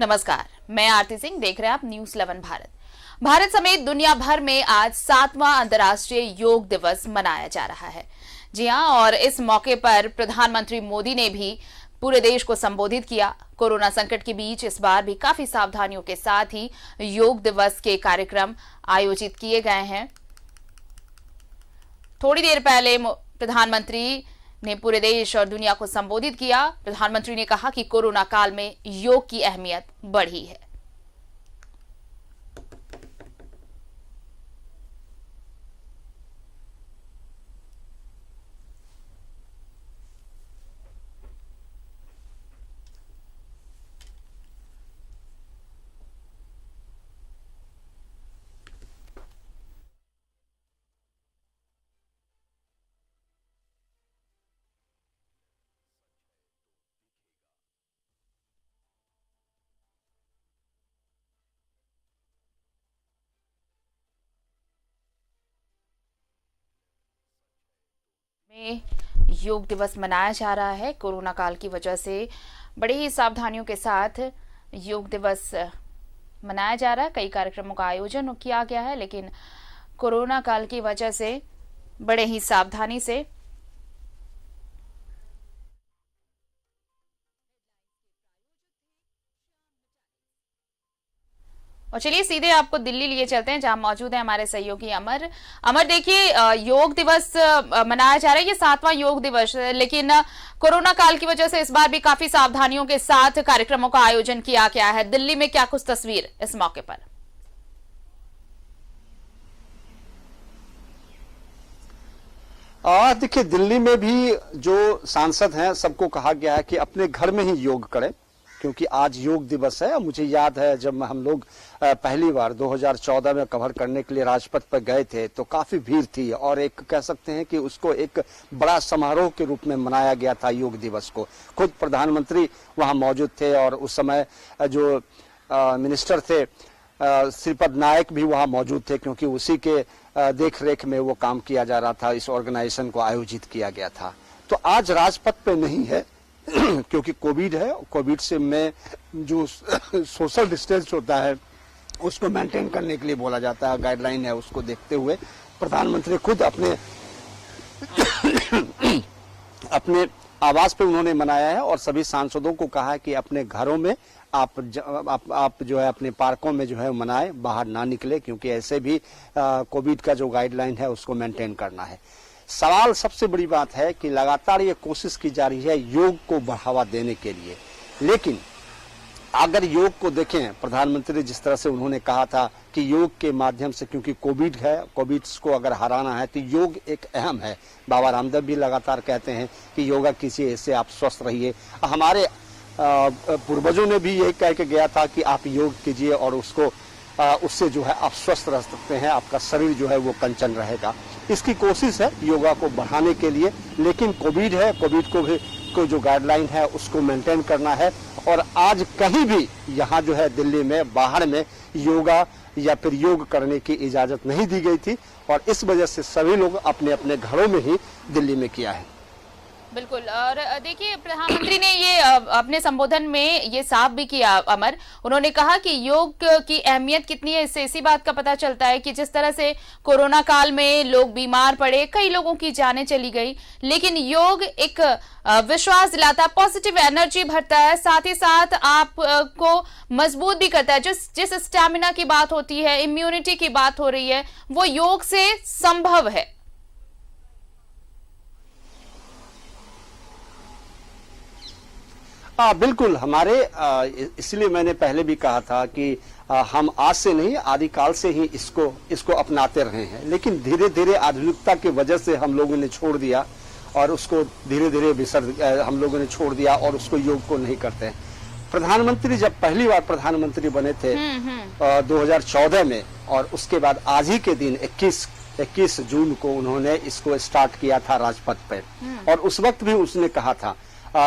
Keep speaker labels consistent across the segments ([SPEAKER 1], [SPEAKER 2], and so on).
[SPEAKER 1] नमस्कार, मैं आरती सिंह। देख रहे हैं आप न्यूज 11 भारत। भारत समेत दुनिया भर में आज 7वां अंतर्राष्ट्रीय योग दिवस मनाया जा रहा है। जी हां, और इस मौके पर प्रधानमंत्री मोदी ने भी पूरे देश को संबोधित किया। कोरोना संकट के बीच इस बार भी काफी सावधानियों के साथ ही योग दिवस के कार्यक्रम आयोजित किए गए हैं। थोड़ी देर पहले प्रधानमंत्री ने पूरे देश और दुनिया को संबोधित किया। प्रधानमंत्री ने कहा कि कोरोना काल में योग की अहमियत बढ़ी है। में योग दिवस मनाया जा रहा है। कोरोना काल की वजह से बड़ी ही सावधानियों के साथ योग दिवस मनाया जा रहा है। कई कार्यक्रमों का आयोजन किया गया है, लेकिन कोरोना काल की वजह से बड़े ही सावधानी से और चलिए सीधे आपको दिल्ली लिए चलते हैं, जहां मौजूद है हमारे सहयोगी अमर। अमर, देखिए, योग दिवस मनाया जा रहा है, ये 7वां योग दिवस, लेकिन कोरोना काल की वजह से इस बार भी काफी सावधानियों के साथ कार्यक्रमों का आयोजन किया गया है। दिल्ली में क्या कुछ तस्वीर इस मौके पर?
[SPEAKER 2] देखिए, दिल्ली में भी जो सांसद हैं सबको कहा गया है कि अपने घर में ही योग करें, क्योंकि आज योग दिवस है। मुझे याद है जब हम लोग पहली बार 2014 में कवर करने के लिए राजपथ पर गए थे तो काफी भीड़ थी और एक कह सकते हैं कि उसको एक बड़ा समारोह के रूप में मनाया गया था योग दिवस को। खुद प्रधानमंत्री वहां मौजूद थे और उस समय जो मिनिस्टर थे श्रीपद नायक भी वहां मौजूद थे, क्योंकि उसी के देख रेख में वो काम किया जा रहा था, इस ऑर्गेनाइजेशन को आयोजित किया गया था। तो आज राजपथ पे नहीं है क्योंकि कोविड है। कोविड से में जो सोशल डिस्टेंस होता है उसको मेंटेन करने के लिए बोला जाता है, गाइडलाइन है, उसको देखते हुए प्रधानमंत्री खुद अपने आवास पे उन्होंने मनाया है और सभी सांसदों को कहा है कि अपने घरों में आप जो है अपने पार्कों में जो है मनाएं, बाहर ना निकले, क्योंकि ऐसे भी कोविड का जो गाइडलाइन है उसको मेंटेन करना है। सवाल सबसे बड़ी बात है कि लगातार ये कोशिश की जा रही है योग को बढ़ावा देने के लिए, लेकिन अगर योग को देखें, प्रधानमंत्री जिस तरह से उन्होंने कहा था कि योग के माध्यम से, क्योंकि कोविड है, कोविड को अगर हराना है तो योग एक अहम है। बाबा रामदेव भी लगातार कहते हैं कि योगा कीजिए, इससे आप स्वस्थ रहिए। हमारे पूर्वजों ने भी यही कह के गया था कि आप योग कीजिए और उससे जो है आप स्वस्थ रह सकते हैं, आपका शरीर जो है वो कंचन रहेगा। इसकी कोशिश है योगा को बढ़ाने के लिए, लेकिन कोविड है, कोविड को जो गाइडलाइन है उसको मेंटेन करना है। और आज कहीं भी यहाँ जो है दिल्ली में बाहर में योगा या फिर योग करने की इजाजत नहीं दी गई थी और इस वजह से सभी लोग अपने अपने घरों में ही दिल्ली में किया है।
[SPEAKER 1] बिल्कुल। और देखिए, प्रधानमंत्री ने ये अपने संबोधन में ये साफ भी किया अमर। उन्होंने कहा कि योग की अहमियत कितनी है, इससे इसी बात का पता चलता है कि जिस तरह से कोरोना काल में लोग बीमार पड़े, कई लोगों की जानें चली गई, लेकिन योग एक विश्वास दिलाता है, पॉजिटिव एनर्जी भरता है, साथ ही साथ आपको मजबूत भी करता है। जिस स्टैमिना की बात होती है, इम्यूनिटी की बात हो रही है, वो योग से संभव है।
[SPEAKER 2] बिल्कुल। हमारे इसलिए मैंने पहले भी कहा था कि हम आज से नहीं, आदिकाल से ही इसको अपनाते रहे हैं, लेकिन धीरे धीरे आधुनिकता की वजह से हम लोगों ने छोड़ दिया और उसको धीरे धीरे हम लोगों ने छोड़ दिया और उसको योग को नहीं करते हैं। प्रधानमंत्री जब पहली बार प्रधानमंत्री बने थे 2014 में, और उसके बाद आज ही के दिन 21 जून को उन्होंने इसको स्टार्ट किया था राजपथ पे, और उस वक्त भी उसने कहा था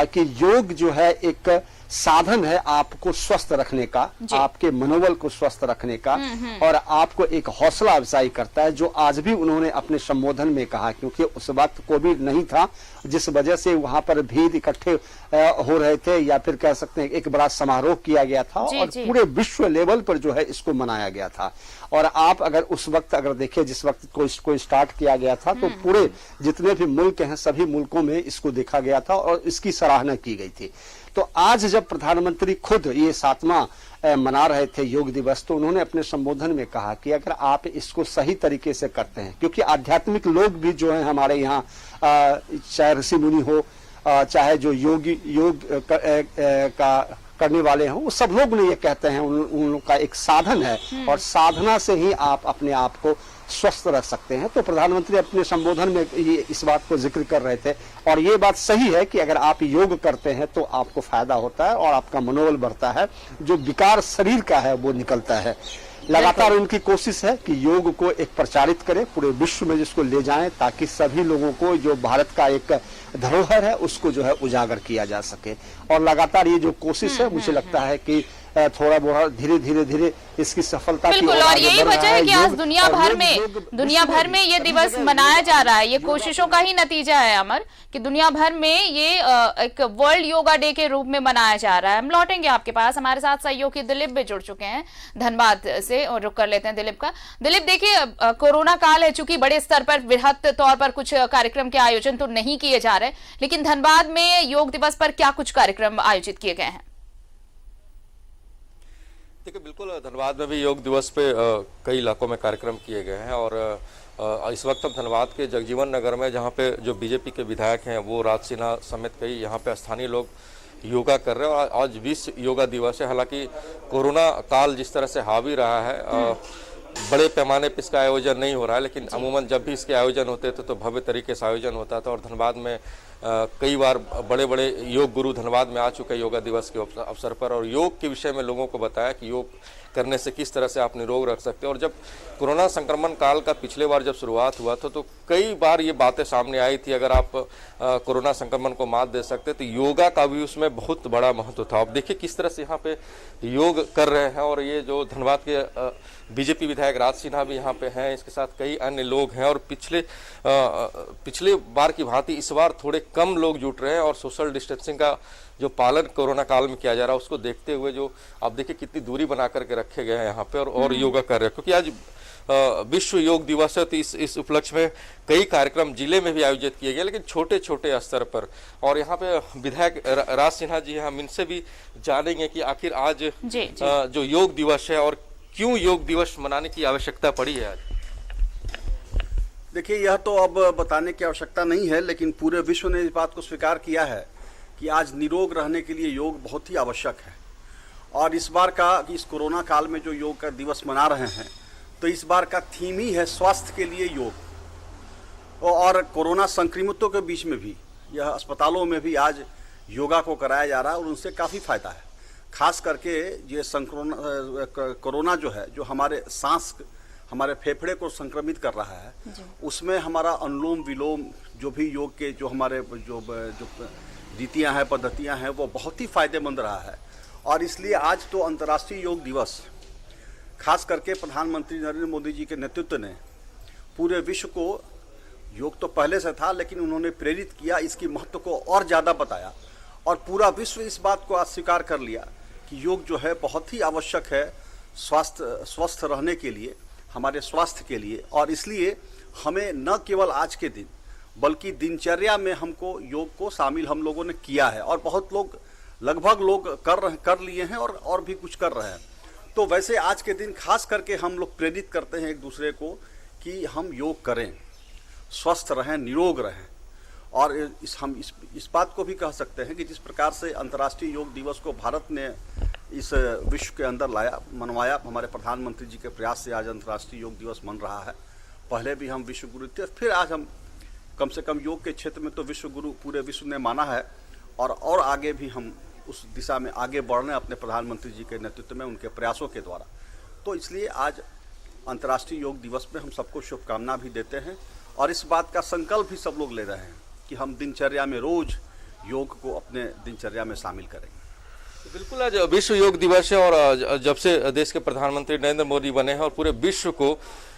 [SPEAKER 2] कि योग जो है एक साधन है आपको स्वस्थ रखने का, आपके मनोबल को स्वस्थ रखने का, और आपको एक हौसला अफजाई करता है, जो आज भी उन्होंने अपने संबोधन में कहा। क्योंकि उस वक्त कोविड नहीं था, जिस वजह से वहां पर भीड़ इकट्ठे हो रहे थे, या फिर कह सकते हैं एक बड़ा समारोह किया गया था और पूरे विश्व लेवल पर जो है इसको मनाया गया था। और आप अगर उस वक्त अगर देखें, जिस वक्त को इसको स्टार्ट किया गया था, तो पूरे जितने भी मुल्क हैं सभी मुल्कों में इसको देखा गया था और इसकी सराहना की गई थी। तो आज जब प्रधानमंत्री खुद ये 7वां मना रहे थे योग दिवस, तो उन्होंने अपने संबोधन में कहा कि अगर आप इसको सही तरीके से करते हैं, क्योंकि आध्यात्मिक लोग भी जो है हमारे यहाँ, चाहे ऋषि मुनि हो, चाहे जो योग का करने वाले हैं, वो सब लोग ने ये कहते हैं उन लोग का एक साधन है, और साधना से ही आप अपने आप को स्वस्थ रख सकते हैं। तो प्रधानमंत्री अपने संबोधन में ये इस बात को जिक्र कर रहे थे, और ये बात सही है कि अगर आप योग करते हैं तो आपको फायदा होता है और आपका मनोबल बढ़ता है, जो विकार शरीर का है वो निकलता है। लगातार उनकी कोशिश है कि योग को एक प्रचारित करें, पूरे विश्व में जिसको ले जाएं, ताकि सभी लोगों को जो भारत का एक धरोहर है उसको जो है उजागर किया जा सके। और लगातार ये जो कोशिश है, मुझे लगता है कि थोड़ा बहुत धीरे-धीरे इसकी सफलता की
[SPEAKER 1] बिल्कुल, और यही वजह है कि आज दुनिया भर में ये दिवस मनाया जा रहा है। ये कोशिशों का ही नतीजा है अमर, कि दुनिया भर में ये एक वर्ल्ड योगा डे के रूप में मनाया जा रहा है। हम लौटेंगे आपके पास, हमारे साथ सहयोगी दिलीप भी जुड़ चुके हैं धनबाद से, और रुक कर लेते हैं दिलीप का। दिलीप, देखिए कोरोना काल है, चूंकि बड़े स्तर पर वृहद तौर पर कुछ कार्यक्रम के आयोजन तो नहीं किए जा रहे, लेकिन धनबाद में योग दिवस पर क्या कुछ कार्यक्रम आयोजित किए गए हैं?
[SPEAKER 3] देखिए, बिल्कुल धनबाद में भी योग दिवस पे कई इलाकों में कार्यक्रम किए गए हैं, और इस वक्त हम धनबाद के जगजीवन नगर में, जहाँ पे जो बीजेपी के विधायक हैं वो राज सिन्हा समेत कई यहाँ पे स्थानीय लोग योगा कर रहे हैं। और आज विश्व योगा दिवस है। हालांकि कोरोना काल जिस तरह से हावी रहा है, बड़े पैमाने पर इसका आयोजन नहीं हो रहा है, लेकिन अमूमन जब भी इसके आयोजन होते थे तो भव्य तरीके से आयोजन होता था। और धनबाद में कई बार बड़े बड़े योग गुरु धनबाद में आ चुके योगा दिवस के अवसर पर, और योग के विषय में लोगों को बताया कि योग करने से किस तरह से आप निरोग रख सकते हैं। और जब कोरोना संक्रमण काल का पिछले बार जब शुरुआत हुआ था, तो कई बार ये बातें सामने आई थी, अगर आप कोरोना संक्रमण को मात दे सकते तो योगा का भी उसमें बहुत बड़ा महत्व था। आप देखिए किस तरह से यहाँ पे योग कर रहे हैं, और ये जो धनबाद के बीजेपी विधायक राज सिन्हा भी यहाँ पे हैं, इसके साथ कई अन्य लोग हैं। और पिछले बार की भांति इस बार थोड़े कम लोग जुट रहे हैं, और सोशल डिस्टेंसिंग का जो पालन कोरोना काल में किया जा रहा है उसको देखते हुए जो आप देखिए कितनी दूरी बना करके रखे गए हैं यहाँ पे, और योगा कर रहे हैं। क्योंकि आज विश्व योग दिवस है, तो इस उपलक्ष्य में कई कार्यक्रम जिले में भी आयोजित किए गए, लेकिन छोटे छोटे स्तर पर। और यहाँ पे विधायक राज सिन्हा जी, हम इनसे भी जानेंगे कि आखिर आज जो योग दिवस है और क्यों योग दिवस मनाने की आवश्यकता पड़ी है आज।
[SPEAKER 4] देखिए, यह तो अब बताने की आवश्यकता नहीं है, लेकिन पूरे विश्व ने इस बात को स्वीकार किया है कि आज निरोग रहने के लिए योग बहुत ही आवश्यक है। और इस बार का, इस कोरोना काल में जो योग का दिवस मना रहे हैं, तो इस बार का थीम ही है स्वास्थ्य के लिए योग। और कोरोना संक्रमितों के बीच में भी, यह अस्पतालों में भी आज योगा को कराया जा रहा है, और उनसे काफ़ी फायदा है। खास करके ये कोरोना जो है, जो हमारे सांस, हमारे फेफड़े को संक्रमित कर रहा है, उसमें हमारा अनुलोम विलोम, जो भी योग के जो हमारे जो रीतियाँ हैं, पद्धतियाँ हैं, वो बहुत ही फायदेमंद रहा है। और इसलिए आज तो अंतर्राष्ट्रीय योग दिवस, खास करके प्रधानमंत्री नरेंद्र मोदी जी के नेतृत्व ने पूरे विश्व को, योग तो पहले से था लेकिन उन्होंने प्रेरित किया, इसकी महत्व को और ज़्यादा बताया, और पूरा विश्व इस बात को अस्वीकार कर लिया कि योग जो है बहुत ही आवश्यक है स्वस्थ रहने के लिए, हमारे स्वास्थ्य के लिए। और इसलिए हमें न केवल आज के दिन बल्कि दिनचर्या में हमको योग को शामिल हम लोगों ने किया है, और बहुत लोग, लगभग लोग कर लिए हैं, और भी कुछ कर रहे हैं। तो वैसे आज के दिन खास करके हम लोग प्रेरित करते हैं एक दूसरे को कि हम योग करें, स्वस्थ रहें, निरोग रहें। और हम इस बात को भी कह सकते हैं कि जिस प्रकार से अंतर्राष्ट्रीय योग दिवस को भारत ने इस विश्व के अंदर मनवाया, हमारे प्रधानमंत्री जी के प्रयास से आज अंतर्राष्ट्रीय योग दिवस मन रहा है। पहले भी हम विश्व गुरु थे, फिर आज हम कम से कम योग के क्षेत्र में तो विश्व गुरु पूरे विश्व ने माना है, और आगे भी हम उस दिशा में आगे बढ़ रहे हैं अपने प्रधानमंत्री जी के नेतृत्व में, उनके प्रयासों के द्वारा। तो इसलिए आज अंतर्राष्ट्रीय योग दिवस में हम सबको शुभकामना भी देते हैं, और इस बात का संकल्प भी सब लोग ले रहे हैं कि हम दिनचर्या में रोज योग को अपने दिनचर्या में शामिल करेंगे।
[SPEAKER 3] बिल्कुल, आज विश्व योग दिवस है और जब से देश के प्रधानमंत्री नरेंद्र मोदी बने हैं और पूरे विश्व को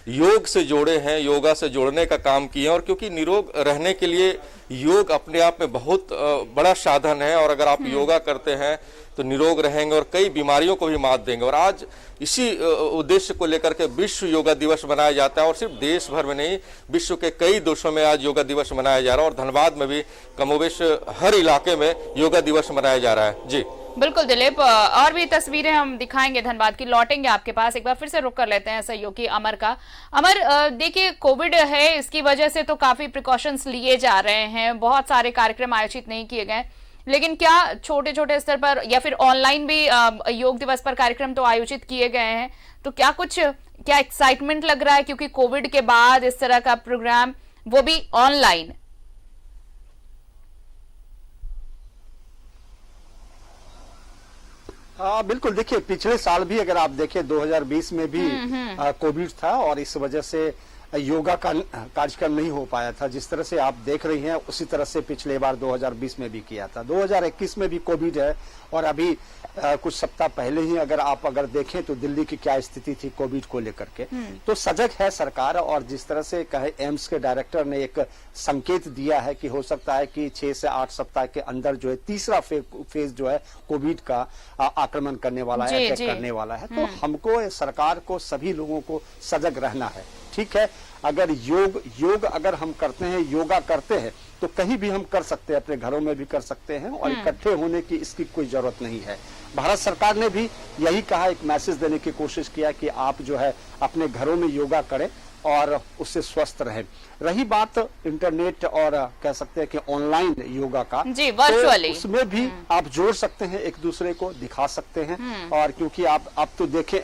[SPEAKER 3] योग से जोड़े हैं, योगा से जोड़ने का काम किए हैं। और क्योंकि निरोग रहने के लिए योग अपने आप में बहुत बड़ा साधन है और अगर आप योगा करते हैं तो निरोग रहेंगे और कई बीमारियों को भी मात देंगे। और आज इसी उद्देश्य को लेकर के विश्व योगा दिवस मनाया जाता है और सिर्फ देश भर में नहीं, विश्व के कई देशों में आज योगा दिवस मनाया जा रहा है और धनबाद में भी कमोबेश हर इलाके में योगा दिवस मनाया जा रहा है। जी
[SPEAKER 1] बिल्कुल दिलीप, और भी तस्वीरें हम दिखाएंगे धनबाद की, लौटेंगे आपके पास। एक बार फिर से रुक कर लेते हैं सहयोगी अमर का। अमर, देखिए कोविड है, इसकी वजह से तो काफी प्रिकॉशंस लिए जा रहे हैं, बहुत सारे कार्यक्रम आयोजित नहीं किए गए, लेकिन क्या छोटे छोटे स्तर पर या फिर ऑनलाइन भी योग दिवस पर कार्यक्रम तो आयोजित किए गए हैं, तो क्या एक्साइटमेंट लग रहा है क्योंकि कोविड के बाद इस तरह का प्रोग्राम, वो भी ऑनलाइन?
[SPEAKER 2] हाँ बिल्कुल, देखिए पिछले साल भी अगर आप देखें 2020 में भी कोविड था और इस वजह से योगा का कार्यक्रम नहीं हो पाया था। जिस तरह से आप देख रही हैं उसी तरह से पिछले बार 2020 में भी किया था। 2021 में भी कोविड है और अभी कुछ सप्ताह पहले ही अगर देखें तो दिल्ली की क्या स्थिति थी कोविड को लेकर के, तो सजग है सरकार। और जिस तरह से कहे एम्स के डायरेक्टर ने एक संकेत दिया है कि हो सकता है कि 6 से 8 सप्ताह के अंदर जो है तीसरा फेज जो है कोविड का आक्रमण करने वाला है, अटैक करने वाला है। तो हमको, सरकार को, सभी लोगों को सजग रहना है। ठीक है, अगर योग अगर हम करते हैं, योगा करते हैं, तो कहीं भी हम कर सकते हैं, अपने घरों में भी कर सकते हैं और इकट्ठे होने की इसकी कोई जरूरत नहीं है। भारत सरकार ने भी यही कहा, एक मैसेज देने की कोशिश किया कि आप जो है अपने घरों में योगा करें और उससे स्वस्थ रहें। रही बात इंटरनेट और कह सकते हैं कि ऑनलाइन योगा का,
[SPEAKER 1] जी वर्चुअली,
[SPEAKER 2] तो उसमें भी आप जोड़ सकते हैं, एक दूसरे को दिखा सकते हैं। और क्योंकि आप अब तो देखें,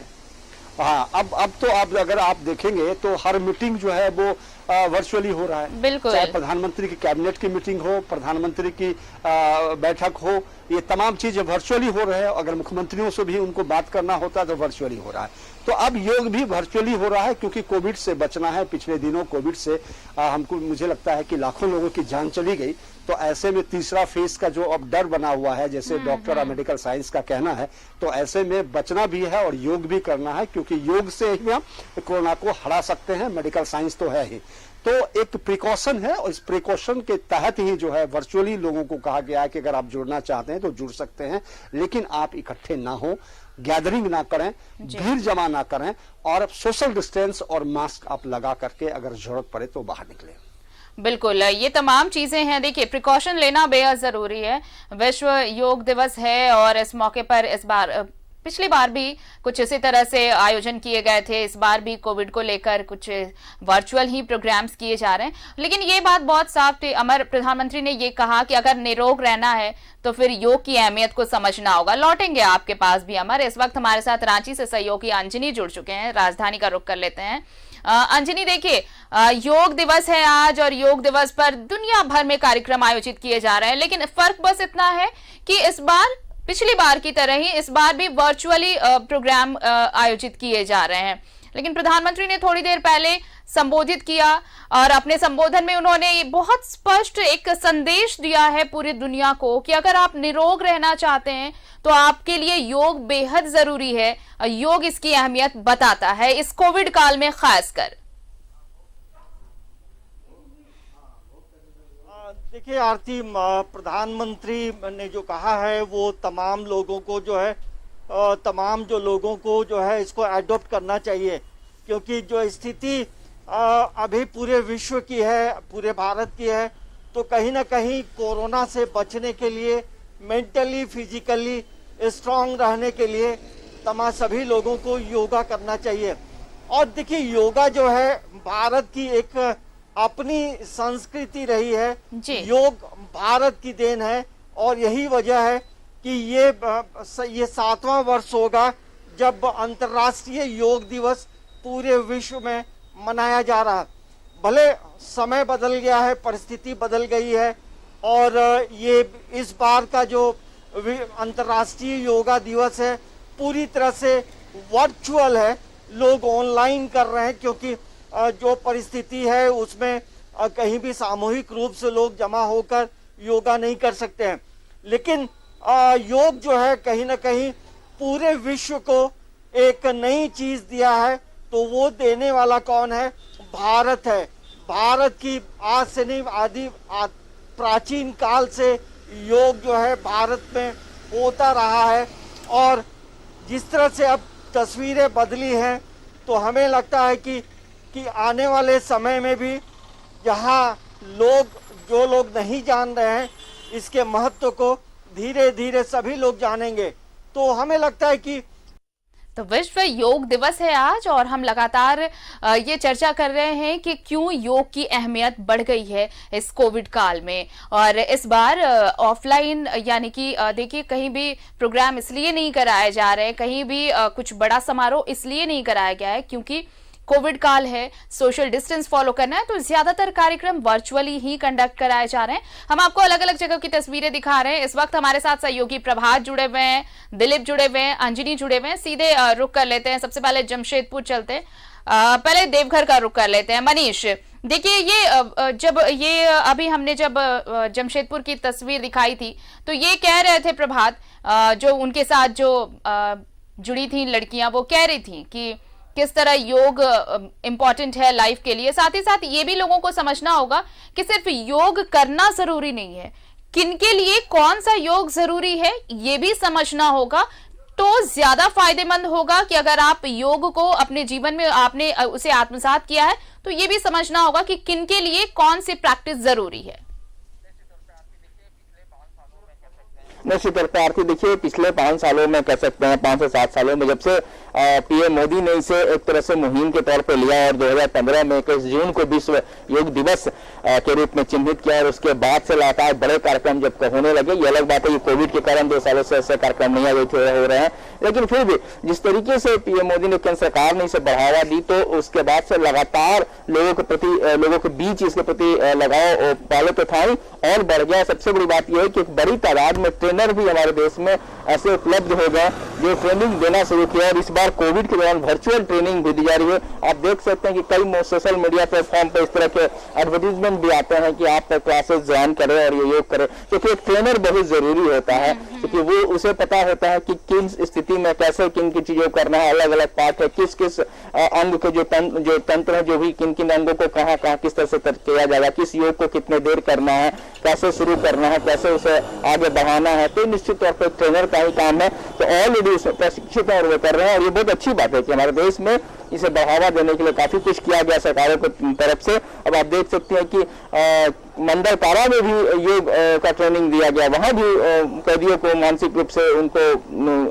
[SPEAKER 2] हाँ अब तो अगर आप देखेंगे तो हर मीटिंग जो है वो वर्चुअली हो रहा है।
[SPEAKER 1] बिल्कुल,
[SPEAKER 2] चाहे प्रधानमंत्री की कैबिनेट की मीटिंग हो, प्रधानमंत्री की बैठक हो, ये तमाम चीजें वर्चुअली हो रहे हैं। अगर मुख्यमंत्रियों से भी उनको बात करना होता है तो वर्चुअली हो रहा है। तो अब योग भी वर्चुअली हो रहा है क्योंकि कोविड से बचना है। पिछले दिनों कोविड से मुझे लगता है कि लाखों लोगों की जान चली गई। तो ऐसे में तीसरा फेज का जो अब डर बना हुआ है, जैसे डॉक्टर और मेडिकल साइंस का कहना है, तो ऐसे में बचना भी है और योग भी करना है क्योंकि योग से ही हम कोरोना को हरा सकते हैं। मेडिकल साइंस तो है ही, तो एक प्रिकॉशन है और इस प्रिकॉशन के तहत ही जो है वर्चुअली लोगों को कहा गया है कि अगर आप जुड़ना चाहते हैं तो जुड़ सकते हैं, लेकिन आप इकट्ठे ना हो, गैदरिंग ना करें, भीड़ जमा ना करें और सोशल डिस्टेंस और मास्क आप लगा करके अगर जरूरत पड़े तो बाहर निकलें।
[SPEAKER 1] बिल्कुल, ये तमाम चीजें हैं। देखिए प्रिकॉशन लेना बेहद जरूरी है। विश्व योग दिवस है और इस मौके पर इस बार, पिछली बार भी कुछ इसी तरह से आयोजन किए गए थे, इस बार भी कोविड को लेकर कुछ वर्चुअल ही प्रोग्राम्स किए जा रहे हैं। लेकिन ये बात बहुत साफ थी अमर, प्रधानमंत्री ने ये कहा कि अगर निरोग रहना है तो फिर योग की अहमियत को समझना होगा। लौटेंगे आपके पास भी अमर। इस वक्त हमारे साथ रांची से सहयोगी अंजनी जुड़ चुके हैं, राजधानी का रुख कर लेते हैं। अंजनी, देखिए योग दिवस है आज और योग दिवस पर दुनिया भर में कार्यक्रम आयोजित किए जा रहे हैं, लेकिन फर्क बस इतना है कि इस बार पिछली बार की तरह ही इस बार भी वर्चुअली प्रोग्राम आयोजित किए जा रहे हैं। लेकिन प्रधानमंत्री ने थोड़ी देर पहले संबोधित किया और अपने संबोधन में उन्होंने बहुत स्पष्ट एक संदेश दिया है पूरी दुनिया को कि अगर आप निरोग रहना चाहते हैं तो आपके लिए योग बेहद जरूरी है। योग इसकी अहमियत बताता है इस कोविड काल में खासकर।
[SPEAKER 5] देखिए आरती, प्रधानमंत्री ने जो कहा है वो तमाम लोगों को जो है इसको एडॉप्ट करना चाहिए, क्योंकि जो स्थिति अभी पूरे विश्व की है, पूरे भारत की है, तो कहीं ना कहीं कोरोना से बचने के लिए, मेंटली फिजिकली स्ट्रांग रहने के लिए सभी लोगों को योगा करना चाहिए। और देखिए योगा जो है भारत की एक अपनी संस्कृति रही है, योग भारत की देन है और यही वजह है कि ये 7वां वर्ष होगा जब अंतर्राष्ट्रीय योग दिवस पूरे विश्व में मनाया जा रहा है। भले समय बदल गया है, परिस्थिति बदल गई है और ये इस बार का जो अंतर्राष्ट्रीय योगा दिवस है पूरी तरह से वर्चुअल है, लोग ऑनलाइन कर रहे हैं क्योंकि जो परिस्थिति है उसमें कहीं भी सामूहिक रूप से लोग जमा होकर योगा नहीं कर सकते हैं। लेकिन योग जो है कहीं ना कहीं पूरे विश्व को एक नई चीज दिया है, तो वो देने वाला कौन है? भारत है। भारत की आज से नहीं प्राचीन काल से योग जो है भारत में होता रहा है, और जिस तरह से अब तस्वीरें बदली हैं तो हमें लगता है कि आने वाले समय में भी जहाँ जो लोग नहीं जान रहे हैं इसके महत्व को धीरे धीरे सभी लोग जानेंगे। तो हमें लगता है कि
[SPEAKER 1] तो विश्व योग दिवस है आज, और हम लगातार ये चर्चा कर रहे हैं कि क्यों योग की अहमियत बढ़ गई है इस कोविड काल में। और इस बार ऑफलाइन यानी कि देखिए कहीं भी प्रोग्राम इसलिए नहीं कराए जा रहे, कहीं भी कुछ बड़ा समारोह इसलिए नहीं कराया गया है क्योंकि कोविड काल है, सोशल डिस्टेंस फॉलो करना है, तो ज्यादातर कार्यक्रम वर्चुअली ही कंडक्ट कराए जा रहे हैं। हम आपको अलग अलग जगह की तस्वीरें दिखा रहे हैं। इस वक्त हमारे साथ सहयोगी प्रभात जुड़े हुए हैं, दिलीप जुड़े हुए हैं, अंजनी जुड़े हुए हैं। सीधे रुक कर लेते हैं, सबसे पहले जमशेदपुर चलते हैं, पहले देवघर का रुक कर लेते हैं। मनीष, देखिए ये अभी हमने जब जमशेदपुर की तस्वीर दिखाई थी तो ये कह रहे थे प्रभात, जो उनके साथ जो जुड़ी थी लड़कियां, वो कह रही थी कि किस तरह योग इम्पॉर्टेंट है लाइफ के लिए। साथ ही साथ ये भी लोगों को समझना होगा कि सिर्फ योग करना जरूरी नहीं है, किनके लिए कौन सा योग जरूरी है ये भी समझना होगा। तो ज्यादा फायदेमंद होगा कि अगर आप योग को अपने जीवन में आपने उसे आत्मसात किया है तो ये भी समझना होगा कि किनके लिए कौन सी प्रैक्टिस जरूरी है।
[SPEAKER 6] निश्चित तौर पर आरती, देखिए पिछले 5 सालों में कह सकते हैं 5 से 7 सालों में जब से पीएम मोदी ने इसे एक तरह से मुहिम के तौर पर लिया और 2015 में 21 जून को विश्व योग दिवस के रूप में चिन्हित किया, और उसके बाद से लगातार बड़े कार्यक्रम जब होने लगे। ये अलग बात है कि कोविड के कारण 2 सालों से ऐसे कार्यक्रम नहीं हो रहे हैं, लेकिन फिर भी जिस तरीके से पीएम मोदी ने केंद्र सरकार ने इसे बढ़ावा दी तो उसके बाद से लगातार लोगों के बीच इसके प्रति लगाव पहले तो था ही और बढ़ गया। सबसे बड़ी बात यह है कि एक बड़ी तादाद में ट्रेनर भी हमारे देश में ऐसे उपलब्ध हो गए जो ट्रेनिंग देना शुरू किया, और इस बार कोविड के दौरान वर्चुअल ट्रेनिंग भी दी जा रही है। आप देख सकते हैं कि कई सोशल मीडिया प्लेटफॉर्म पर इस तरह के एडवर्टीजमेंट भी आते हैं कि आप क्लासेस ज्वाइन करें और ये योग करें, क्योंकि एक ट्रेनर बहुत जरूरी होता है, क्योंकि वो उसे पता होता है कि किन स्थिति में कैसे किन की चीजों करना है, अलग अलग पार्ट है, किस किस अंग के जो तंत्र है, जो भी किन किन अंगों को कहाँ किस तरह से किया जाएगा, किस योग को कितने देर करना है, कैसे शुरू करना है, कैसे उसे आगे बढ़ाना है। तो निश्चित तौर पर ट्रेनर का ही काम है, तो ऑलरेडी उसमें प्रशिक्षित है और वो कर रहे हैं। और ये बहुत अच्छी बात है कि हमारे देश में इसे बढ़ावा देने के लिए काफी कुछ किया गया सरकारों की तरफ से। अब आप देख सकते हैं कि मंडल कारा में भी योग का ट्रेनिंग दिया गया, वहां भी कैदियों को मानसिक रूप से उनको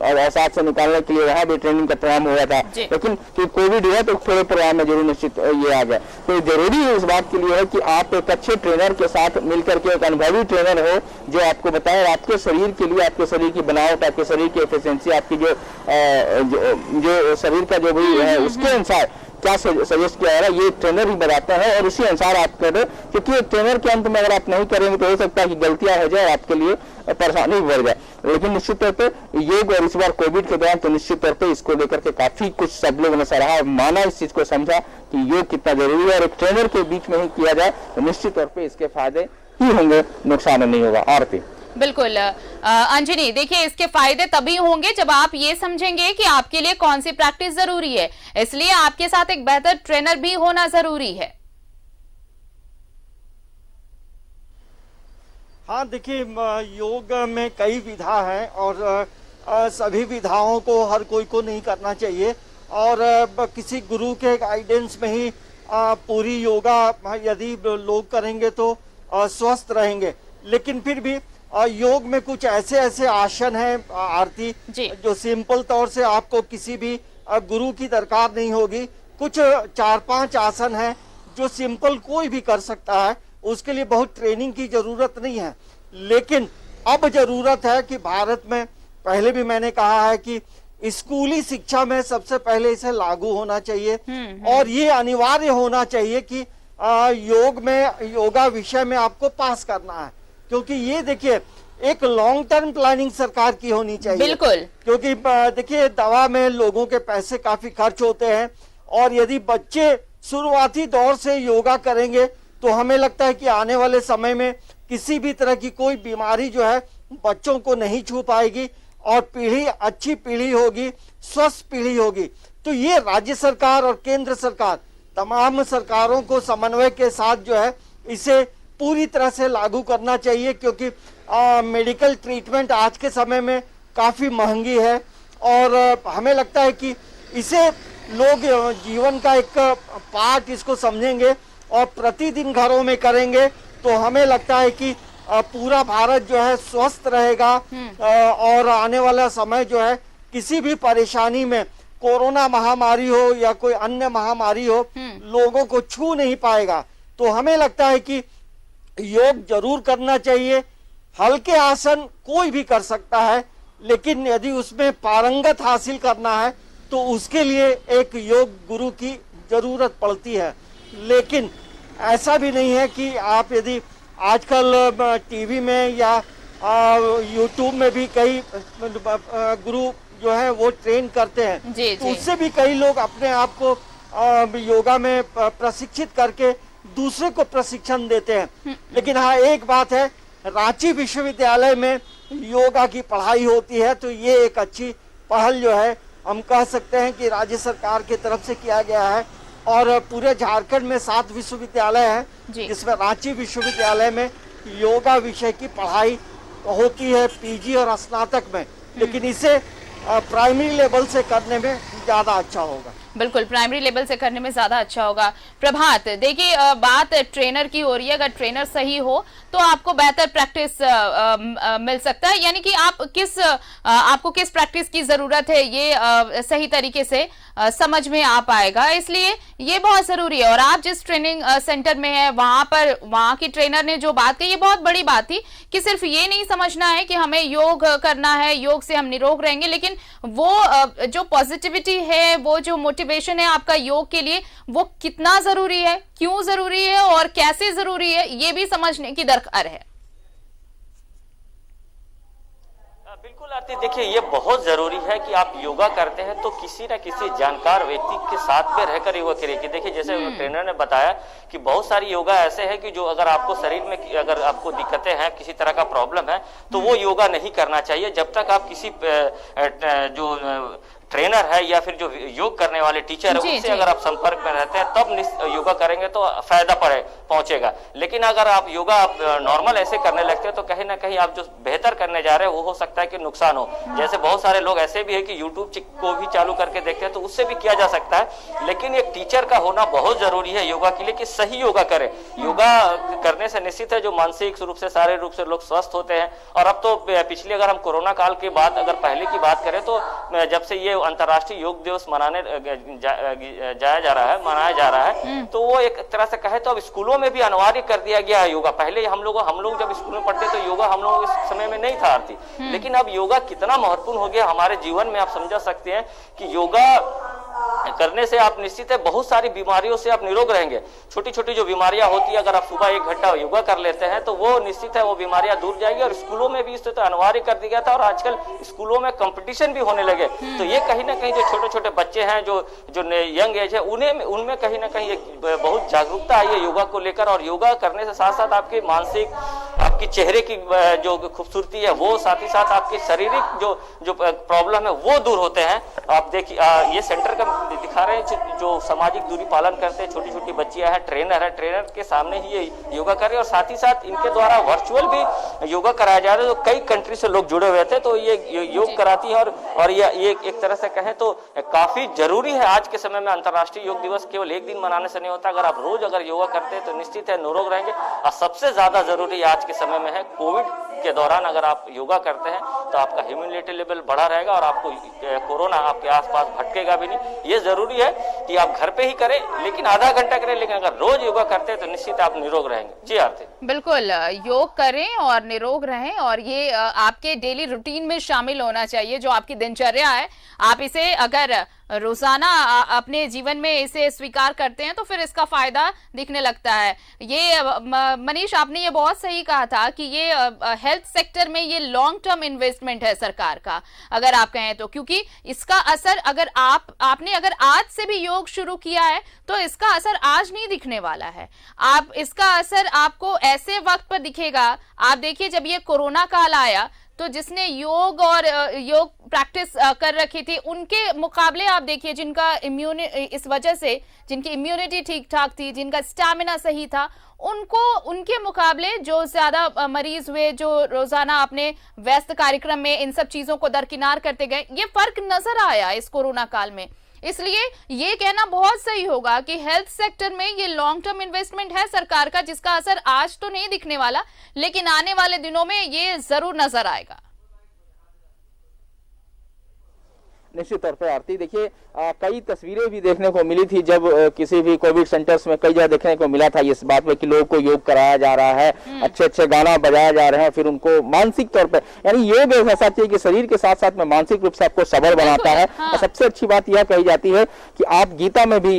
[SPEAKER 6] अवसाद से निकालने के लिए वहां भी ट्रेनिंग का प्रोग्राम हुआ था, लेकिन कोविड हुआ तो थोड़े प्रोग्राम में जरूर निश्चित ये आ गया। तो जरूरी इस बात के लिए है कि आप एक अच्छे ट्रेनर के साथ मिलकर के एक अनुभवी ट्रेनर हो जो आपको बताए आपके शरीर के लिए, आपके शरीर की बनावट, आपके शरीर की एफिशिएंसी, आपकी जो शरीर का जो भी है उसके अनुसार क्या सजेस्ट किया जा रहा है, ये ट्रेनर ही बताते हैं और उसी अनुसार आप करें, क्योंकि ट्रेनर के अंत में अगर आप नहीं करेंगे तो हो सकता है कि गलतियां हो जाए, आपके लिए परेशानी बढ़ जाए। लेकिन निश्चित तौर पर योग और इस बार कोविड के दौरान तो निश्चित तौर पर इसको लेकर के काफी कुछ सब लोगों ने सराहा, माना, इस चीज को समझा कि योग कितना जरूरी है और एक ट्रेनर के बीच में ही किया जाए तो निश्चित तौर पर इसके फायदे ही होंगे, नुकसान नहीं होगा। आरती
[SPEAKER 1] बिल्कुल अंजनी, देखिए इसके फायदे तभी होंगे जब आप ये समझेंगे कि आपके लिए कौन सी प्रैक्टिस जरूरी है, इसलिए आपके साथ एक बेहतर ट्रेनर भी होना जरूरी है।
[SPEAKER 5] हाँ देखिए, योग में कई विधा है और सभी विधाओं को हर कोई को नहीं करना चाहिए, और किसी गुरु के गाइडेंस में ही पूरी योगा यदि लोग करेंगे तो स्वस्थ रहेंगे। लेकिन फिर भी योग में कुछ ऐसे आसन हैं आरती जो सिंपल तौर से आपको किसी भी गुरु की दरकार नहीं होगी। कुछ 4-5 आसन हैं जो सिंपल कोई भी कर सकता है, उसके लिए बहुत ट्रेनिंग की जरूरत नहीं है। लेकिन अब जरूरत है कि भारत में, पहले भी मैंने कहा है कि स्कूली शिक्षा में सबसे पहले इसे लागू होना चाहिए और ये अनिवार्य होना चाहिए कि योगा विषय में आपको पास करना है, क्योंकि ये देखिए एक लॉन्ग टर्म प्लानिंग सरकार की होनी चाहिए।
[SPEAKER 1] बिल्कुल,
[SPEAKER 5] क्योंकि देखिए दवा में लोगों के पैसे काफी खर्च होते हैं, और यदि बच्चे शुरुआती दौर से योगा करेंगे तो हमें लगता है कि आने वाले समय में किसी भी तरह की कोई बीमारी जो है बच्चों को नहीं छू पाएगी और पीढ़ी अच्छी पीढ़ी होगी, स्वस्थ पीढ़ी होगी। तो ये राज्य सरकार और केंद्र सरकार तमाम सरकारों को समन्वय के साथ जो है इसे पूरी तरह से लागू करना चाहिए, क्योंकि मेडिकल ट्रीटमेंट आज के समय में काफ़ी महंगी है और हमें लगता है कि इसे लोग जीवन का एक पार्ट इसको समझेंगे और प्रतिदिन घरों में करेंगे तो हमें लगता है कि पूरा भारत जो है स्वस्थ रहेगा और आने वाला समय जो है किसी भी परेशानी में, कोरोना महामारी हो या कोई अन्य महामारी हो, लोगों को छू नहीं पाएगा। तो हमें लगता है कि योग जरूर करना चाहिए। हल्के आसन कोई भी कर सकता है, लेकिन यदि उसमें पारंगत हासिल करना है तो उसके लिए एक योग गुरु की जरूरत पड़ती है। लेकिन ऐसा भी नहीं है कि आप यदि आजकल टीवी में या यूट्यूब में भी कई गुरु जो है वो ट्रेन करते हैं, तो उससे भी कई लोग अपने आप को योगा में प्रशिक्षित करके दूसरे को प्रशिक्षण देते हैं। लेकिन हाँ, एक बात है, रांची विश्वविद्यालय में योगा की पढ़ाई होती है, तो ये एक अच्छी पहल जो है हम कह सकते हैं कि राज्य सरकार की तरफ से किया गया है। और पूरे झारखंड में 7 विश्वविद्यालय हैं जिसमें रांची विश्वविद्यालय में योगा विषय की पढ़ाई होती है पीजी और स्नातक में। लेकिन इसे प्राइमरी लेवल से करने में ज्यादा अच्छा होगा।
[SPEAKER 1] बिल्कुल, प्राइमरी लेवल से करने में ज्यादा अच्छा होगा। प्रभात, देखिए बात ट्रेनर की हो रही है, अगर ट्रेनर सही हो तो आपको बेहतर प्रैक्टिस मिल सकता है, यानी कि आपको किस प्रैक्टिस की जरूरत है ये सही तरीके से समझ में आ पाएगा, इसलिए ये बहुत जरूरी है। और आप जिस ट्रेनिंग सेंटर में है वहां की ट्रेनर ने जो बात कही, ये बहुत बड़ी बात थी कि सिर्फ ये नहीं समझना है कि हमें योग करना है, योग से हम निरोग रहेंगे, लेकिन वो जो पॉजिटिविटी है, वो जो मोटिवेशन है आपका योग के लिए, वो कितना जरूरी है, क्यों जरूरी है और कैसे जरूरी है, ये भी समझने की दरकार है।
[SPEAKER 7] बिल्कुल आरती, देखिए ये बहुत जरूरी है कि आप योगा करते हैं तो किसी न किसी जानकार व्यक्ति के साथ में रहकर योगा करिए। कि देखिए जैसे ट्रेनर ने बताया कि बहुत सारी योगा ऐसे है कि जो अगर आपको शरीर में अगर आपको दिक्कतें हैं, किसी तरह का प्रॉब्लम है, तो वो योगा नहीं करना चाहिए जब तक आप किसी जो ट्रेनर है या फिर जो योग करने वाले टीचर है उससे अगर आप संपर्क में रहते हैं तब योगा करेंगे तो फायदा पहुंचेगा। लेकिन अगर आप योगा आप नॉर्मल ऐसे करने लगते हैं तो कहीं ना कहीं आप जो बेहतर करने जा रहे हैं वो हो सकता है कि नुकसान हो। जैसे बहुत सारे लोग ऐसे भी है कि यूट्यूब को भी चालू करके देखते हैं, तो उससे भी किया जा सकता है। लेकिन एक टीचर का होना बहुत जरूरी है योगा के लिए कि सही योगा करें। योगा करने से निश्चित है जो मानसिक रूप से, शारीरिक रूप से लोग स्वस्थ होते हैं। और अब तो पिछले अगर हम कोरोना काल के बाद अगर पहले की बात करें तो जब से ये अंतर्राष्ट्रीय योग दिवस मनाया जा रहा है तो वो एक तरह से कहे तो अब स्कूलों में भी अनिवार्य कर दिया गया है योगा। पहले हम लोग जब स्कूल में पढ़ते तो योगा हम लोग इस समय में नहीं था आरती, लेकिन अब योगा कितना महत्वपूर्ण हो गया हमारे जीवन में। आप समझ सकते हैं कि योगा करने से आप निश्चित है बहुत सारी बीमारियों से आप निरोग रहेंगे। छोटी छोटी जो बीमारियां होती है, अगर आप सुबह 1 घंटा योगा कर लेते हैं तो वो निश्चित है वो बीमारियां दूर जाएगी। और स्कूलों में भी इसे तो अनिवार्य कर दिया गया था और आजकल स्कूलों में कंपटीशन भी होने लगे। तो ये कहीं ना कहीं जो छोटे छोटे बच्चे हैं, जो यंग एज है, उनमें कहीं ना कहीं बहुत जागरूकता आई है योगा को लेकर। और योगा करने से साथ साथ आपके मानसिक, आपकी चेहरे की जो खूबसूरती है वो, साथ ही साथ आपके शारीरिक जो प्रॉब्लम है वो दूर होते हैं। आप देखिए ये सेंटर का दिखा रहे हैं जो सामाजिक दूरी पालन करते हैं, छोटी छोटी बच्चियां हैं, ट्रेनर के सामने ही ये योगा कर रहे हैं। और साथ ही साथ इनके द्वारा वर्चुअल भी योगा कराया जा रहा है। तो कई कंट्री से लोग जुड़े हुए थे तो ये योग कराती है। और ये एक तरह से कहें तो काफी जरूरी है आज के समय में। अंतर्राष्ट्रीय योग दिवस केवल एक दिन मनाने से नहीं होता, अगर आप रोज अगर योगा करते हैं तो निश्चित है निरोग रहेंगे। और सबसे ज्यादा जरूरी आज के समय में है, कोविड के दौरान अगर आप योगा करते हैं तो आपका इम्यूनिटी लेवल बढ़ा रहेगा और आपको कोरोना आपके आसपास भटकेगा भी नहीं। ये जरूरी है कि आप घर पे ही करें, लेकिन आधा घंटा करें, लेकिन अगर रोज योगा करते हैं तो निश्चित आप निरोग रहेंगे। जी आरती,
[SPEAKER 1] बिल्कुल, योग करें और निरोग रहें और ये आपके डेली रूटीन में शामिल होना चाहिए। जो आपकी दिनचर्या है आप इसे अगर रोजाना अपने जीवन में इसे स्वीकार करते हैं तो फिर इसका फायदा दिखने लगता है। ये मनीष, आपने ये बहुत सही कहा था कि ये हेल्थ सेक्टर में ये लॉन्ग टर्म इन्वेस्टमेंट है सरकार का, अगर आप कहें तो, क्योंकि इसका असर अगर आपने अगर आज से भी योग शुरू किया है तो इसका असर आज नहीं दिखने वाला है। इसका असर आपको ऐसे वक्त पर दिखेगा। आप देखिए, जब ये कोरोना काल आया तो जिसने योग और योग प्रैक्टिस कर रखी थी, उनके मुकाबले आप देखिए जिनका इस वजह से जिनकी इम्यूनिटी ठीक ठाक थी, जिनका स्टैमिना सही था, उनके मुकाबले जो ज्यादा मरीज हुए, जो रोजाना अपने व्यस्त कार्यक्रम में इन सब चीजों को दरकिनार करते गए, ये फर्क नजर आया इस कोरोना काल में। इसलिए ये कहना बहुत सही होगा कि हेल्थ सेक्टर में ये लॉन्ग टर्म इन्वेस्टमेंट है सरकार का, जिसका असर आज तो नहीं दिखने वाला, लेकिन आने वाले दिनों में ये जरूर नजर आएगा।
[SPEAKER 6] निश्चित तौर पर आरती, देखिए कई तस्वीरें भी देखने को मिली थी जब किसी भी कोविड सेंटर्स में कई जगह देखने को मिला था इस बात में कि लोगों को योग कराया जा रहा है, अच्छे अच्छे गाना बजाया जा रहे हैं, फिर उनको मानसिक तौर पर, यानी योग ऐसा चाहिए कि शरीर के साथ साथ में मानसिक रूप से आपको सबल बनाता है।
[SPEAKER 1] हाँ।
[SPEAKER 6] और सबसे अच्छी बात यह कही जाती है कि आप गीता में भी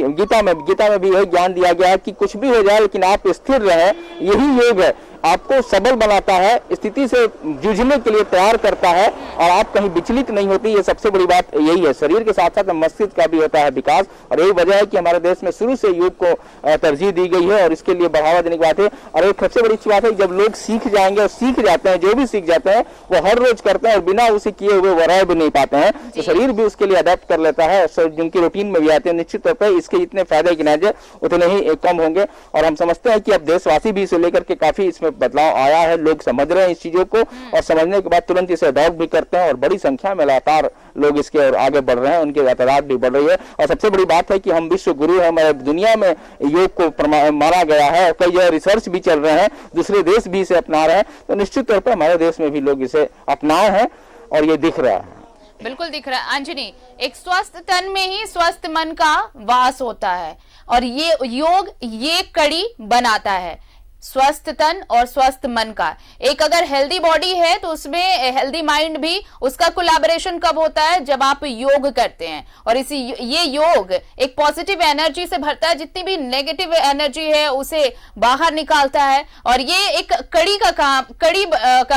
[SPEAKER 6] यह ज्ञान दिया गया है कि कुछ भी हो जाए लेकिन आप स्थिर रहे, यही योग है। आपको सबल बनाता है, स्थिति से जूझने के लिए तैयार करता है और आप कहीं विचलित नहीं होती। ये सबसे बड़ी बात यही है। शरीर के साथ साथ मस्तिष्क का भी होता है विकास, और यही वजह है कि हमारे देश में शुरू से योग को तरजीह दी गई है और इसके लिए बढ़ावा देने की बात है। और एक सबसे बड़ी अच्छी बात है कि जब लोग सीख जाएंगे और सीख जाते हैं, जो भी सीख जाते हैं वो हर रोज करते हैं और बिना उसे किए हुए वो रह भी नहीं पाते हैं, तो शरीर भी उसके लिए अडेप्ट कर लेता है, जिनकी रूटीन में भी आते हैं। निश्चित तौर पर इसके जितने फायदे गिनाए उतने ही कम होंगे और हम समझते हैं कि अब देशवासी भी इसे लेकर के काफी इसमें बदलाव आया है। लोग समझ रहे हैं इस चीजों को और समझने के बाद तुरंत इसे अडॉप्ट भी करते हैं और बड़ी संख्या में लगातार लोग इसके और आगे बढ़ रहे हैं, उनकी तादाद भी बढ़ रही है। और सबसे बड़ी बात है कि हम विश्व गुरु हैं, हमारे दुनिया में योग को माना गया है और कई जगह रिसर्च भी चल रहे हैं, दूसरे देश भी इसे अपना रहे हैं, तो निश्चित तौर पर हमारे देश में भी लोग इसे अपनाए हैं और ये दिख रहा है।
[SPEAKER 1] बिल्कुल दिख रहा है। अंजनी, एक स्वस्थ तन में ही स्वस्थ मन का वास होता है और ये योग ये कड़ी बनाता है स्वस्थ तन और स्वस्थ मन का। एक अगर हेल्दी बॉडी है तो उसमें हेल्दी माइंड भी, उसका कोलैबोरेशन कब होता है? जब आप योग करते हैं। और ये योग एक पॉजिटिव एनर्जी से भरता है, जितनी भी नेगेटिव एनर्जी है उसे बाहर निकालता है और ये एक कड़ी का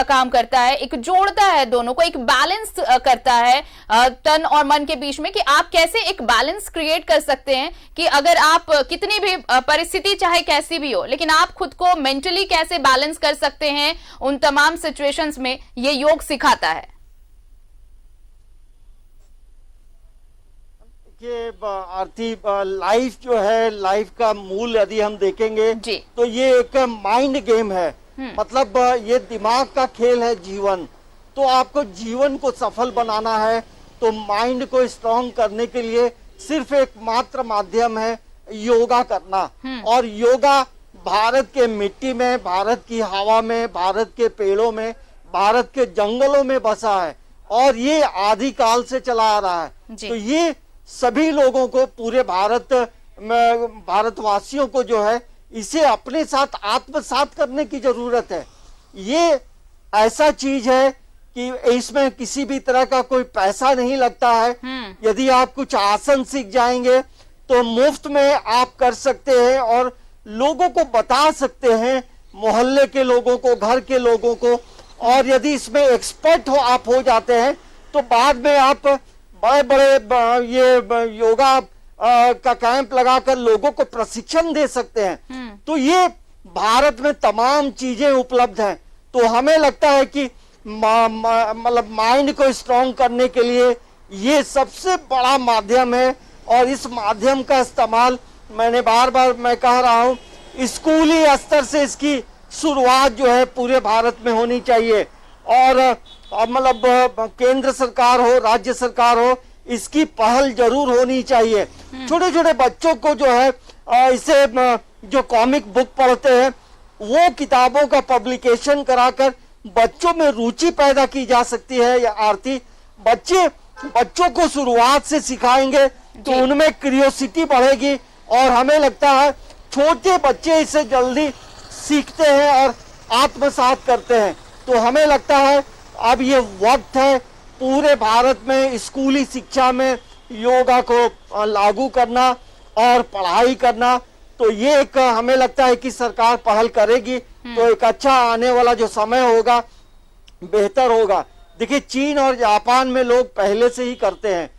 [SPEAKER 1] काम करता है, एक जोड़ता है दोनों को, एक बैलेंस करता है तन और मन के बीच में, कि आप कैसे एक बैलेंस क्रिएट कर सकते हैं कि अगर आप कितनी भी परिस्थिति चाहे कैसी भी हो, लेकिन आप खुद को मेंटली कैसे बैलेंस कर सकते हैं उन तमाम सिचुएशंस में, ये योग सिखाता है।
[SPEAKER 5] ये आरती, लाइफ जो है, लाइफ का मूल यदि हम देखेंगे तो ये एक माइंड गेम है। मतलब ये दिमाग का खेल है जीवन। तो आपको जीवन को सफल बनाना है तो माइंड को स्ट्रांग करने के लिए सिर्फ एक मात्र माध्यम है योगा करना। और योगा भारत के मिट्टी में, भारत की हवा में, भारत के पेड़ों में, भारत के जंगलों में बसा है और ये आदि काल से चला आ रहा है। तो ये सभी लोगों को, पूरे भारतवासियों को जो है इसे अपने साथ आत्मसात करने की जरूरत है। ये ऐसा चीज है कि इसमें किसी भी तरह का कोई पैसा नहीं लगता है। यदि आप कुछ आसन सीख जाएंगे तो मुफ्त में आप कर सकते हैं और लोगों को बता सकते हैं, मोहल्ले के लोगों को, घर के लोगों को। और यदि इसमें एक्सपर्ट आप हो जाते हैं तो बाद में आप बड़े बड़े ये योगा का कैंप लगाकर लोगों को प्रशिक्षण दे सकते हैं। तो ये भारत में तमाम चीजें उपलब्ध हैं। तो हमें लगता है कि मतलब माइंड को स्ट्रांग करने के लिए ये सबसे बड़ा माध्यम है और इस माध्यम का इस्तेमाल, मैंने बार बार मैं कह रहा हूँ, स्कूली स्तर से इसकी शुरुआत जो है पूरे भारत में होनी चाहिए। और मतलब केंद्र सरकार हो, राज्य सरकार हो, इसकी पहल जरूर होनी चाहिए। छोटे छोटे बच्चों को जो है इसे जो कॉमिक बुक पढ़ते हैं वो किताबों का पब्लिकेशन कराकर बच्चों में रुचि पैदा की जा सकती है। या आरती, बच्चों को शुरुआत से सिखाएंगे तो उनमें क्यूरियोसिटी बढ़ेगी और हमें लगता है छोटे बच्चे इसे जल्दी सीखते हैं और आत्मसात करते हैं। तो हमें लगता है अब ये वक्त है पूरे भारत में स्कूली शिक्षा में योगा को लागू करना और पढ़ाई करना, तो ये एक हमें लगता है कि सरकार पहल करेगी तो एक अच्छा आने वाला जो समय होगा बेहतर होगा। देखिए चीन और जापान में लोग पहले से ही करते हैं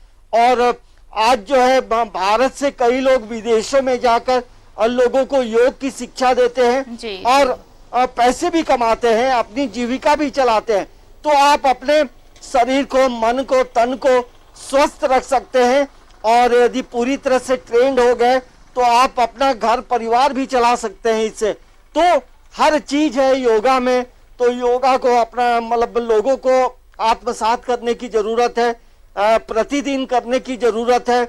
[SPEAKER 5] और आज जो है भारत से कई लोग विदेशों में जाकर और लोगों को योग की शिक्षा देते हैं और पैसे भी कमाते हैं, अपनी जीविका भी चलाते हैं। तो आप अपने शरीर को, मन को, तन को स्वस्थ रख सकते हैं और यदि पूरी तरह से ट्रेंड हो गए तो आप अपना घर परिवार भी चला सकते हैं इससे। तो हर चीज है योगा में, तो योगा को अपना मतलब लोगों को आत्मसात करने की जरूरत है, प्रतिदिन करने की जरूरत है।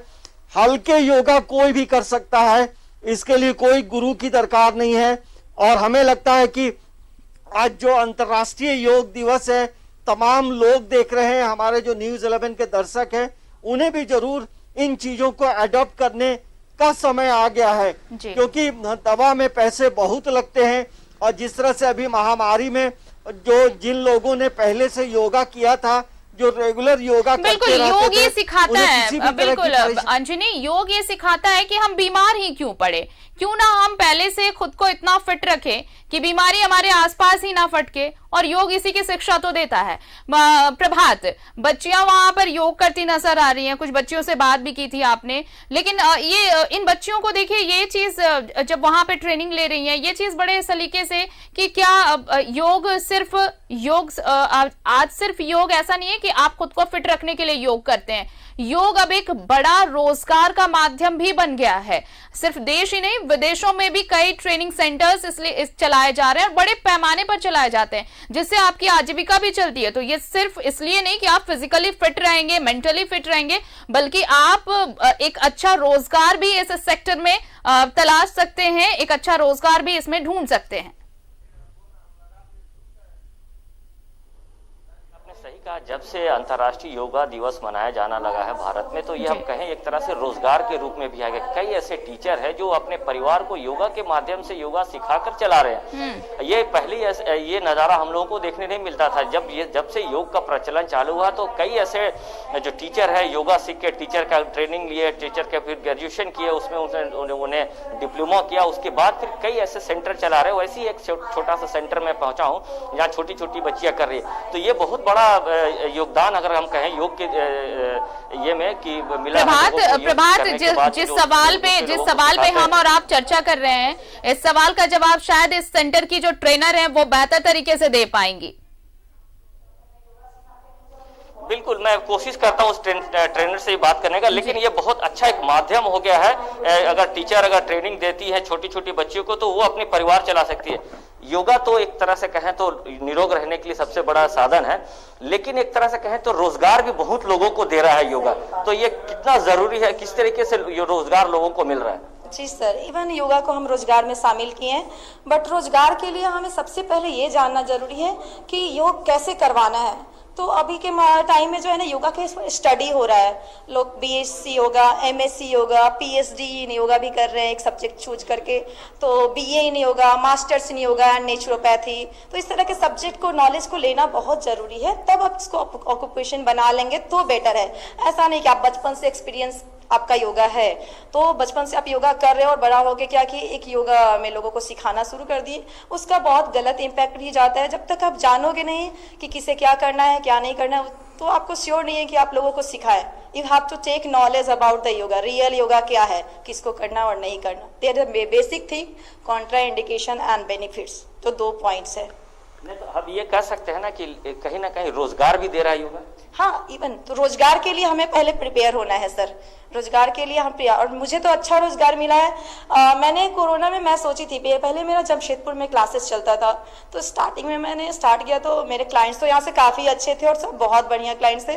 [SPEAKER 5] हल्के योगा कोई भी कर सकता है, इसके लिए कोई गुरु की दरकार नहीं है। और हमें लगता है कि आज जो अंतर्राष्ट्रीय योग दिवस है, तमाम लोग देख रहे हैं, हमारे जो न्यूज़ 11 के दर्शक हैं उन्हें भी जरूर इन चीजों को अडॉप्ट करने का समय आ गया है, क्योंकि दवा में पैसे बहुत लगते हैं। और जिस तरह से अभी महामारी में जिन लोगों ने पहले से योगा किया था, जो रेगुलर योगा
[SPEAKER 1] बिल्कुल
[SPEAKER 5] करते रहते
[SPEAKER 1] योग ये
[SPEAKER 5] थे,
[SPEAKER 1] सिखाता
[SPEAKER 5] उन्हें
[SPEAKER 1] है,
[SPEAKER 5] किसी भी तरह की
[SPEAKER 1] बिल्कुल
[SPEAKER 5] परेशानी-
[SPEAKER 1] अंजनी, योग ये सिखाता है कि हम बीमार ही क्यों पड़े, क्यों ना हम पहले से खुद को इतना फिट रखें कि बीमारी हमारे आसपास ही ना फटके, और योग इसी की शिक्षा तो देता है। प्रभात, बच्चियां वहां पर योग करती नजर आ रही हैं, कुछ बच्चियों से बात भी की थी आपने, लेकिन ये इन बच्चियों को देखिए ये चीज जब वहां पे ट्रेनिंग ले रही हैं, ये चीज बड़े सलीके से कि क्या योग सिर्फ योग आज सिर्फ योग ऐसा नहीं है कि आप खुद को फिट रखने के लिए योग करते हैं, योग अब एक बड़ा रोजगार का माध्यम भी बन गया है। सिर्फ देश ही नहीं, विदेशों में भी कई ट्रेनिंग सेंटर्स इसलिए चलाए जा रहे हैं और बड़े पैमाने पर चलाए जाते हैं, जिससे आपकी आजीविका भी चलती है। तो ये सिर्फ इसलिए नहीं कि आप फिजिकली फिट रहेंगे, मेंटली फिट रहेंगे, बल्कि आप एक अच्छा रोजगार भी इस सेक्टर में तलाश सकते हैं, एक अच्छा रोजगार भी इसमें ढूंढ सकते हैं।
[SPEAKER 7] सही कहा, जब से अंतर्राष्ट्रीय योगा दिवस मनाया जाना लगा है भारत में, तो ये हम कहें एक तरह से रोजगार के रूप में भी आ गया। कई ऐसे टीचर हैं जो अपने परिवार को योगा के माध्यम से योगा सिखाकर चला रहे हैं। ये पहली ये नज़ारा हम लोगों को देखने नहीं मिलता था। जब से योग का प्रचलन चालू हुआ तो कई ऐसे जो टीचर है योगा सीख के, टीचर का ट्रेनिंग लिए, टीचर का फिर ग्रेजुएशन किए, उसमें उन्हें डिप्लोमा किया, उसके बाद फिर कई ऐसे सेंटर चला रहे। वैसे ही एक छोटा सा सेंटर में पहुंचा हूँ जहाँ छोटी छोटी बच्चियां कर रही है। तो ये बहुत बड़ा योगदान अगर हम कहें योग के ये में कि मिला।
[SPEAKER 1] प्रभात जिस सवाल पे हम और आप चर्चा कर रहे हैं, इस सवाल का जवाब शायद इस सेंटर की जो ट्रेनर है वो बेहतर तरीके से दे पाएंगी।
[SPEAKER 7] बिल्कुल, मैं कोशिश करता हूँ उस ट्रेनर से बात करने का, लेकिन ये बहुत अच्छा एक माध्यम हो गया है। अगर टीचर ट्रेनिंग देती है छोटी छोटी बच्चियों को, तो वो अपने परिवार चला सकती है। योगा तो एक तरह से कहें तो निरोग रहने के लिए सबसे बड़ा साधन है, लेकिन एक तरह से कहें तो रोजगार भी बहुत लोगों को दे रहा है योगा। तो ये कितना जरूरी है, किस तरीके से ये रोजगार लोगों को मिल रहा है?
[SPEAKER 8] जी सर, इवन योगा को हम रोजगार में शामिल किए हैं, बट रोजगार के लिए हमें सबसे पहले ये जानना जरूरी है कि योग कैसे करवाना है। तो अभी के टाइम में जो है ना योगा के स्टडी हो रहा है, लोग BSc yoga, MSc yoga, PhD in yoga भी कर रहे हैं एक सब्जेक्ट चूज करके, तो BA in yoga, masters in yoga and naturopathy. तो इस तरह के सब्जेक्ट को, नॉलेज को लेना बहुत ज़रूरी है, तब आप इसको ऑक्यूपेशन बना लेंगे तो बेटर है। ऐसा नहीं कि आप बचपन से एक्सपीरियंस आपका योगा है तो बचपन से आप योगा कर रहे हो और बड़ा हो के क्या कि एक योगा में लोगों को सिखाना शुरू कर दिए, उसका बहुत गलत इम्पैक्ट ही जाता है। जब तक आप जानोगे नहीं कि किसे क्या करना है क्या नहीं करना है, तो आपको श्योर नहीं है कि आप लोगों को सिखाए। You have to take knowledge about the yoga, real yoga क्या है, किसको करना और नहीं करना। There is basic thing, contra indication and benefits, तो 2 पॉइंट्स है।
[SPEAKER 7] नहीं तो अब ये कह सकते हैं ना कि कहीं ना कहीं रोजगार भी दे रहा है योगा।
[SPEAKER 8] हाँ, इवन तो रोजगार के लिए हमें पहले प्रिपेयर होना है सर, रोजगार के लिए हम और मुझे तो अच्छा रोजगार मिला है। मैंने कोरोना में मैं सोची थी, पहले मेरा जमशेदपुर में क्लासेस चलता था, तो स्टार्टिंग में मैंने स्टार्ट किया तो मेरे क्लाइंट्स तो यहाँ से काफ़ी अच्छे थे और सब बहुत बढ़िया क्लाइंट्स थे।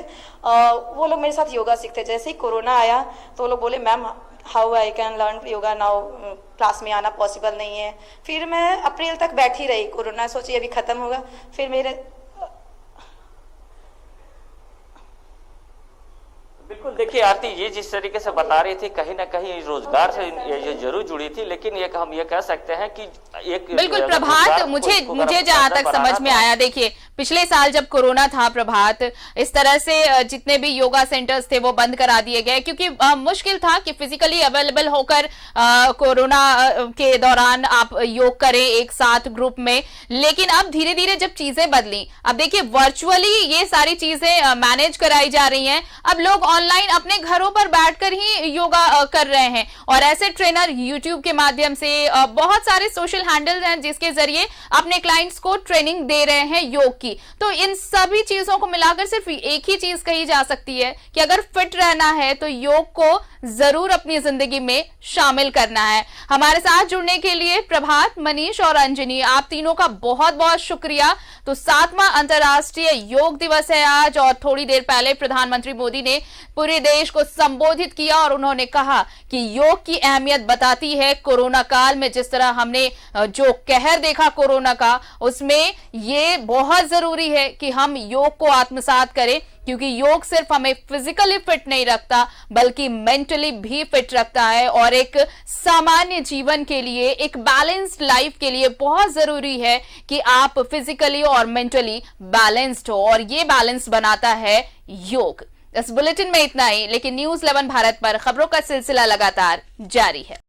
[SPEAKER 8] वो लोग मेरे साथ योगा सीखते। जैसे ही कोरोना आया तो वो लोग बोले ma'am how I can learn yoga now, class में आना पॉसिबल नहीं है। फिर मैं अप्रैल तक बैठी रही, कोरोना सोची अभी ख़त्म होगा। फिर मेरे
[SPEAKER 7] बिल्कुल, देखिए आरती, ये जिस तरीके से बता रही थी कहीं ना कहीं रोजगार से ये जरूर जुड़ी थी, लेकिन एक हम ये कह सकते हैं कि एक
[SPEAKER 1] बिल्कुल प्रभात, मुझे जहां तक समझ में आया, देखिए पिछले साल जब कोरोना था प्रभात, इस तरह से जितने भी योगा सेंटर्स थे वो बंद करा दिए गए, क्योंकि मुश्किल था कि फिजिकली अवेलेबल होकर कोरोना के दौरान आप योग करें एक साथ ग्रुप में। लेकिन अब धीरे धीरे जब चीजें बदली, अब देखिए वर्चुअली ये सारी चीजें मैनेज कराई जा रही हैं। अब लोग ऑनलाइन अपने घरों पर बैठकर ही योगा कर रहे हैं, और ऐसे ट्रेनर यूट्यूब के माध्यम से बहुत सारे सोशल हैंडल्स हैं जिसके जरिए अपने क्लाइंट्स को ट्रेनिंग दे रहे हैं योग की। तो इन सभी चीजों को मिलाकर सिर्फ एक ही चीज कही जा सकती है कि अगर फिट रहना है तो योग को जरूर अपनी जिंदगी में शामिल करना है। हमारे साथ जुड़ने के लिए प्रभात, मनीष और अंजनी, आप तीनों का बहुत बहुत शुक्रिया। तो 7वां अंतर्राष्ट्रीय योग दिवस है आज, और थोड़ी देर पहले प्रधानमंत्री मोदी ने पूरे देश को संबोधित किया और उन्होंने कहा कि योग की अहमियत बताती है। कोरोना काल में जिस तरह हमने जो कहर देखा कोरोना का, उसमें ये बहुत जरूरी है कि हम योग को आत्मसात करें, क्योंकि योग सिर्फ हमें फिजिकली फिट नहीं रखता बल्कि मेंटली भी फिट रखता है, और एक सामान्य जीवन के लिए, एक बैलेंस्ड लाइफ के लिए बहुत जरूरी है कि आप फिजिकली और मेंटली बैलेंस्ड हो, और ये बैलेंस बनाता है योग। इस बुलेटिन में इतना ही, लेकिन न्यूज़ 11 भारत पर खबरों का सिलसिला लगातार जारी है।